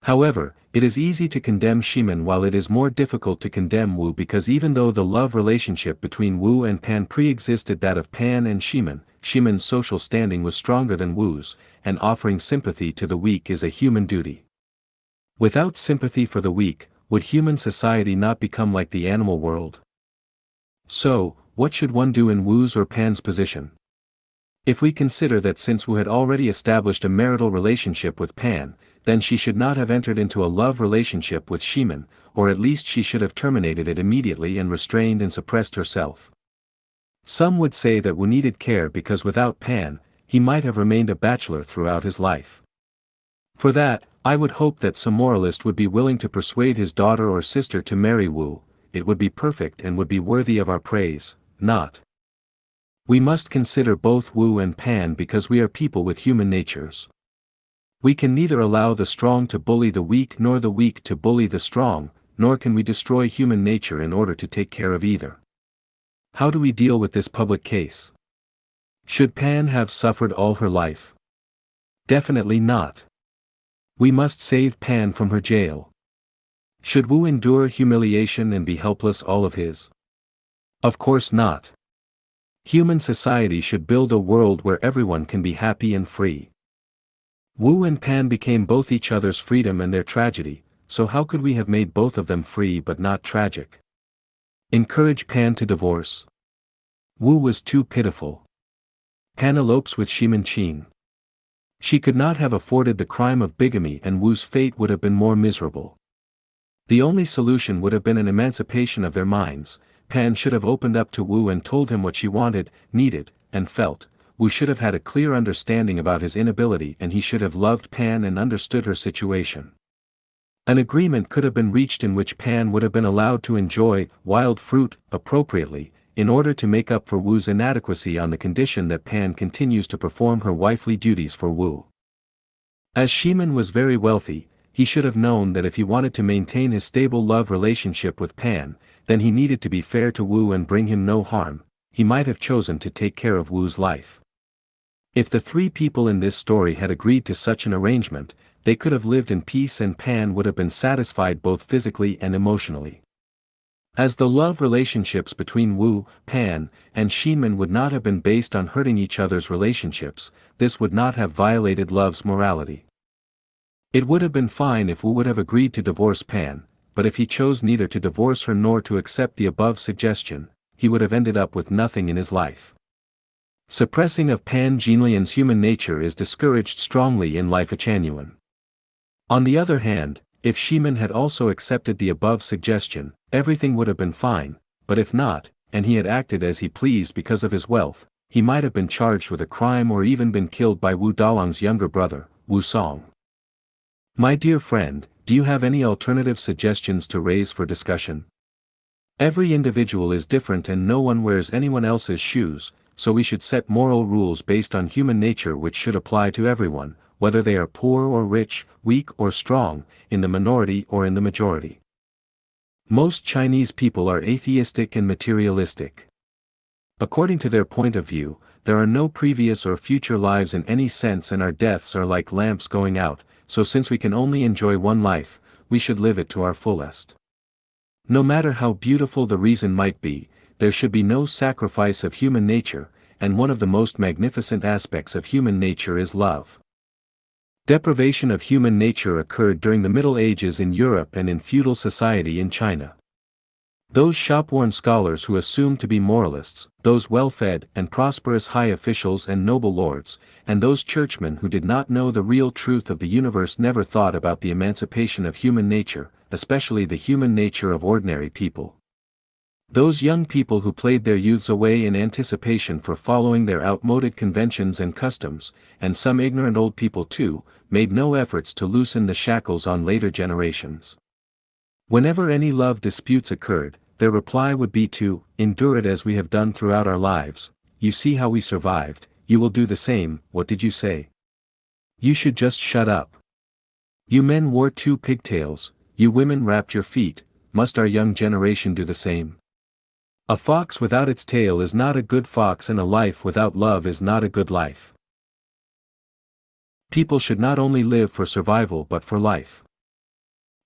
However, it is easy to condemn Shimen while it is more difficult to condemn Wu, because even though the love relationship between Wu and Pan pre-existed that of Pan and Shimen, Shimen's social standing was stronger than Wu's, and offering sympathy to the weak is a human duty. Without sympathy for the weak, would human society not become like the animal world? So, what should one do in Wu's or Pan's position? If we consider that since Wu had already established a marital relationship with Pan, then she should not have entered into a love relationship with Shimen, or at least she should have terminated it immediately and restrained and suppressed herself. Some would say that Wu needed care because without Pan, he might have remained a bachelor throughout his life. For that, I would hope that some moralist would be willing to persuade his daughter or sister to marry Wu. It would be perfect and would be worthy of our praise, not. We must consider both Wu and Pan because we are people with human natures. We can neither allow the strong to bully the weak nor the weak to bully the strong, nor can we destroy human nature in order to take care of either. How do we deal with this public case? Should Pan have suffered all her life? Definitely not. We must save Pan from her jail. Should Wu endure humiliation and be helpless all of his? Of course not. Human society should build a world where everyone can be happy and free. Wu and Pan became both each other's freedom and their tragedy, so how could we have made both of them free but not tragic? Encourage Pan to divorce? Wu was too pitiful. Pan elopes with Shimen Qing. She could not have afforded the crime of bigamy and Wu's fate would have been more miserable. The only solution would have been an emancipation of their minds. Pan should have opened up to Wu and told him what she wanted, needed, and felt. Wu should have had a clear understanding about his inability and he should have loved Pan and understood her situation. An agreement could have been reached in which Pan would have been allowed to enjoy wild fruit appropriately, in order to make up for Wu's inadequacy on the condition that Pan continues to perform her wifely duties for Wu. As Shimen was very wealthy, he should have known that if he wanted to maintain his stable love relationship with Pan, then he needed to be fair to Wu and bring him no harm. He might have chosen to take care of Wu's life. If the three people in this story had agreed to such an arrangement, they could have lived in peace and Pan would have been satisfied both physically and emotionally. As the love relationships between Wu, Pan, and Shimen would not have been based on hurting each other's relationships, this would not have violated love's morality. It would have been fine if Wu would have agreed to divorce Pan, but if he chose neither to divorce her nor to accept the above suggestion, he would have ended up with nothing in his life. Suppressing of Pan Jinlian's human nature is discouraged strongly in Lifechanyuan. On the other hand, if Shimen had also accepted the above suggestion, everything would have been fine, but if not, and he had acted as he pleased because of his wealth, he might have been charged with a crime or even been killed by Wu Dalong's younger brother, Wu Song. My dear friend, do you have any alternative suggestions to raise for discussion? Every individual is different and no one wears anyone else's shoes, so we should set moral rules based on human nature which should apply to everyone, whether they are poor or rich, weak or strong, in the minority or in the majority. Most Chinese people are atheistic and materialistic. According to their point of view, there are no previous or future lives in any sense and our deaths are like lamps going out, so since we can only enjoy one life, we should live it to our fullest. No matter how beautiful the reason might be, there should be no sacrifice of human nature, and one of the most magnificent aspects of human nature is love. Deprivation of human nature occurred during the Middle Ages in Europe and in feudal society in China. Those shop-worn scholars who assumed to be moralists, those well-fed and prosperous high officials and noble lords, and those churchmen who did not know the real truth of the universe never thought about the emancipation of human nature, especially the human nature of ordinary people. Those young people who played their youths away in anticipation for following their outmoded conventions and customs, and some ignorant old people too, made no efforts to loosen the shackles on later generations. Whenever any love disputes occurred, their reply would be to endure it as we have done throughout our lives. You see how we survived, you will do the same. What did you say? You should just shut up. You men wore 2 pigtails, you women wrapped your feet, must our young generation do the same? A fox without its tail is not a good fox and a life without love is not a good life. People should not only live for survival but for life.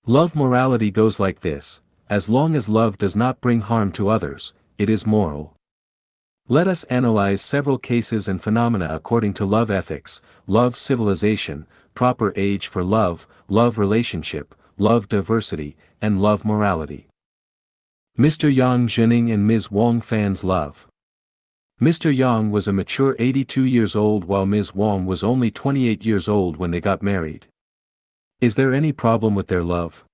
Love morality goes like this: as long as love does not bring harm to others, it is moral. Let us analyze several cases and phenomena according to love ethics, love civilization, proper age for love, love relationship, love diversity, and love morality. Mr. Yang Zhening and Ms. Wang Fan's love. Mr. Yang was a mature 82 years old while Ms. Wang was only 28 years old when they got married. Is there any problem with their love?